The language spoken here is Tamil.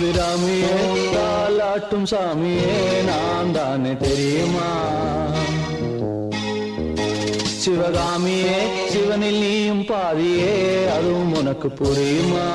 அபிராமியே தாலாட்டும் சாமியே நான் தானே தெரியுமா? சிவகாமியே சிவனில் நீயும் பாதியே அதுவும் உனக்கு புரியுமா?